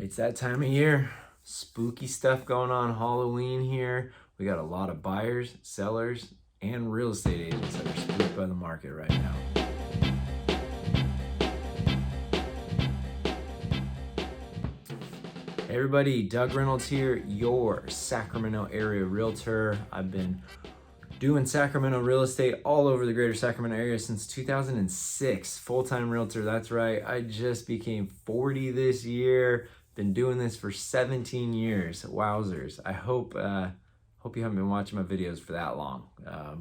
It's that time of year. Spooky stuff going on Halloween here. We got a lot of buyers, sellers, and real estate agents that are spooked by the market right now. Hey everybody, Doug Reynolds here, your Sacramento area realtor. I've been doing Sacramento real estate all over the greater Sacramento area since 2006. Full-time realtor, that's right. I just became 40 this year. Been doing this for 17 years. Wowzers. I hope you haven't been watching my videos for that long,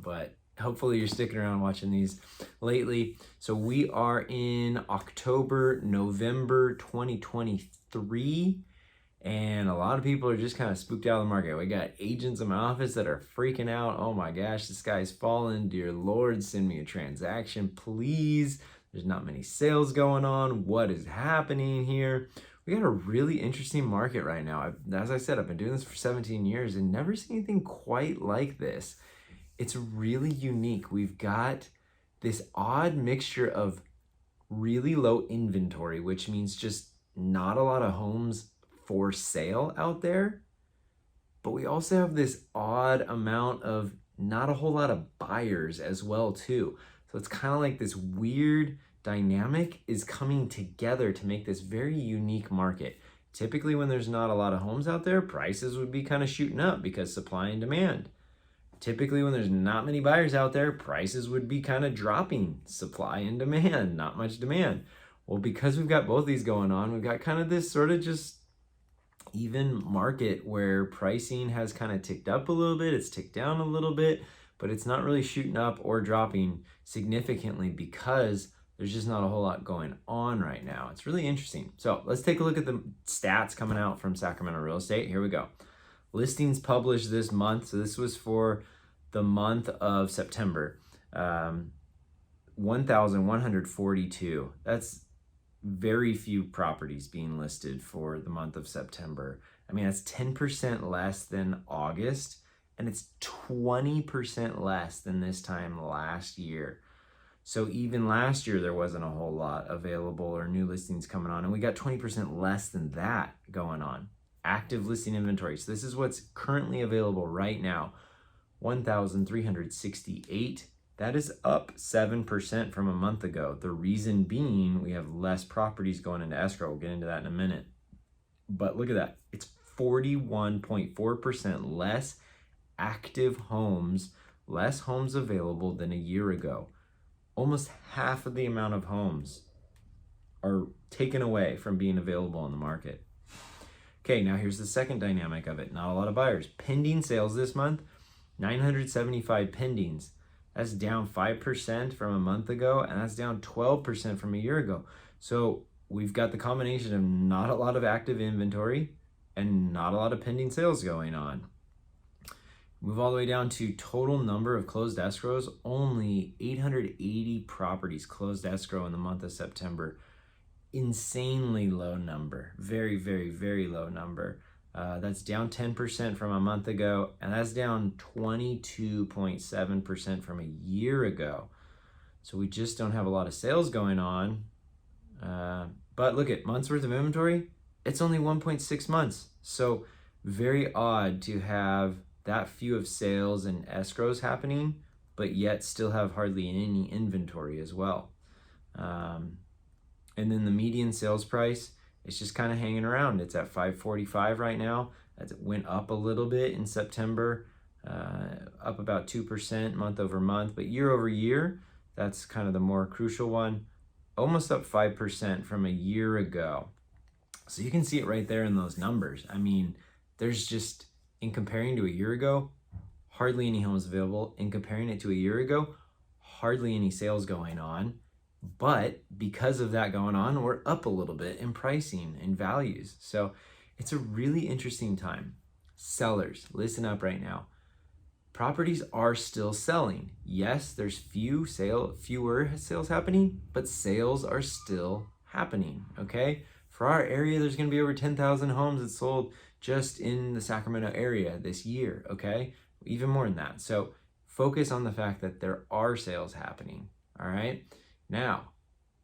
but hopefully you're sticking around watching these lately. So we are in November 2023. And a lot of people are just kind of spooked out of the market. We got agents in my office that are freaking out. Oh my gosh, the sky's falling. Dear Lord, send me a transaction, please. There's not many sales going on. What is happening here? We got a really interesting market right now. As I said, I've been doing this for 17 years and never seen anything quite like this. It's really unique. We've got this odd mixture of really low inventory, which means just not a lot of homes for sale out there, but we also have this odd amount of not a whole lot of buyers as well too. So it's kind of like this weird dynamic is coming together to make this very unique market. Typically when there's not a lot of homes out there, prices would be kind of shooting up because supply and demand. Typically when there's not many buyers out there, prices would be kind of dropping, supply and demand, not much demand. Well, because we've got both these going on, we've got kind of this sort of just even market where pricing has kind of ticked up a little bit, it's ticked down a little bit, but it's not really shooting up or dropping significantly because there's just not a whole lot going on right now. It's really interesting. So let's take a look at the stats coming out from Sacramento Real Estate. Here we go. Listings published this month. So this was for the month of September. 1,142. That's very few properties being listed for the month of September. I mean, that's 10% less than August, and it's 20% less than this time last year. So even last year, there wasn't a whole lot available or new listings coming on, and we got 20% less than that going on. Active listing inventory. So this is what's currently available right now, 1,368. That is up 7% from a month ago. The reason being we have less properties going into escrow. We'll get into that in a minute. But look at that. It's 41.4% less active homes, less homes available than a year ago. Almost half of the amount of homes are taken away from being available on the market. Okay, now here's the second dynamic of it. Not a lot of buyers. Pending sales this month, 975 pendings. That's down 5% from a month ago, and that's down 12% from a year ago. So we've got the combination of not a lot of active inventory and not a lot of pending sales going on. Move all the way down to total number of closed escrows. Only 880 properties closed escrow in the month of September. Insanely low number. Very, very, very low number. That's down 10% from a month ago, and that's down 22.7% from a year ago. So we just don't have a lot of sales going on. But look at months worth of inventory, it's only 1.6 months. So very odd to have that few of sales and escrows happening, but yet still have hardly any inventory as well. And then the median sales price, it's just kind of hanging around. It's at $545 right now. It went up a little bit in September, up about 2% month over month, but year over year, that's kind of the more crucial one, almost up 5% from a year ago. So you can see it right there in those numbers. I mean, there's just, in comparing to a year ago, hardly any homes available. In comparing it to a year ago, hardly any sales going on. But because of that going on, we're up a little bit in pricing and values. So it's a really interesting time. Sellers, listen up right now. Properties are still selling. Yes, there's fewer sales happening, but sales are still happening, okay? For our area, there's gonna be over 10,000 homes that sold just in the Sacramento area this year, okay? Even more than that. So focus on the fact that there are sales happening, all right? Now,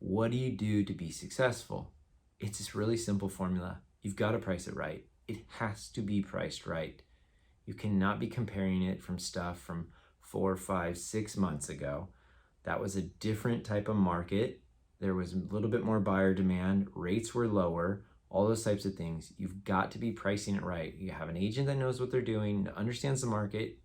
what do you do to be successful? It's this really simple formula. you've got to price it right. It has to be priced right. You cannot be comparing it from stuff from 4, 5, 6 months ago. That was a different type of market. There was a little bit more buyer demand. Rates were lower, all those types of things. You've got to be pricing it right. You have an agent that knows what they're doing, understands the market,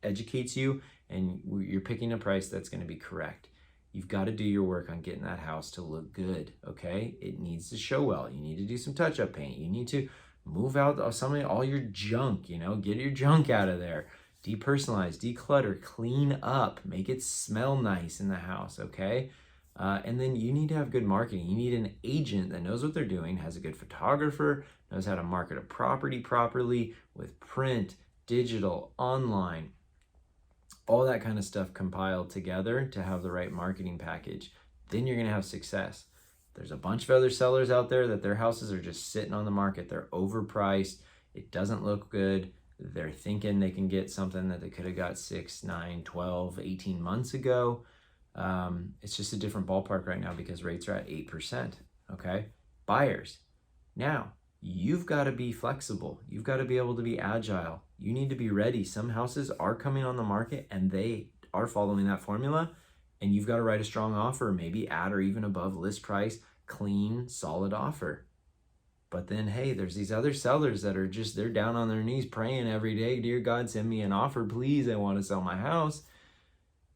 educates you, and you're picking a price that's going to be correct. You've got to do your work on getting that house to look good, okay? It needs to show well. You need to do some touch-up paint. You need to move out all your junk, get your junk out of there. Depersonalize, declutter, clean up, make it smell nice in the house, okay? And then you need to have good marketing. You need an agent that knows what they're doing, has a good photographer, knows how to market a property properly with print, digital, online, all that kind of stuff compiled together to have the right marketing package. Then you're going to have success. There's a bunch of other sellers out there that their houses are just sitting on the market. They're overpriced. It doesn't look good. They're thinking they can get something that they could have got 6, 9, 12, 18 months ago. It's just a different ballpark right now because rates are at 8%, okay? Buyers, now you've got to be flexible. You've got to be able to be agile. You need to be ready. Some houses are coming on the market and they are following that formula, and you've got to write a strong offer, maybe at or even above list price, clean, solid offer. But then, hey, there's these other sellers that are they're down on their knees praying every day, dear God, send me an offer, please, I want to sell my house.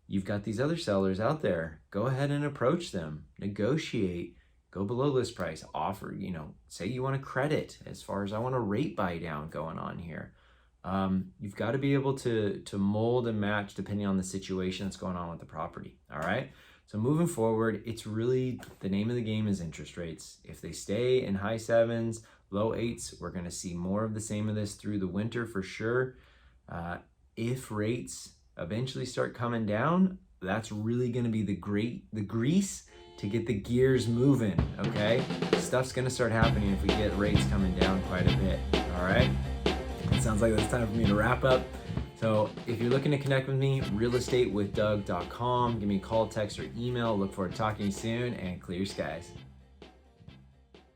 You've got these other sellers out there. Go ahead and approach them, negotiate, go below list price, offer, say you want a credit as far as I want a rate buy down going on here. You've got to be able to mold and match depending on the situation that's going on with the property, all right? So moving forward, it's really, the name of the game is interest rates. If they stay in high 7s, low 8s, we're gonna see more of the same of this through the winter for sure. If rates eventually start coming down, that's really gonna be the grease to get the gears moving, okay? Stuff's gonna start happening if we get rates coming down quite a bit, all right? It sounds like it's time for me to wrap up. So if you're looking to connect with me, realestatewithdoug.com. Give me a call, text, or email. Look forward to talking to you soon, and clear skies.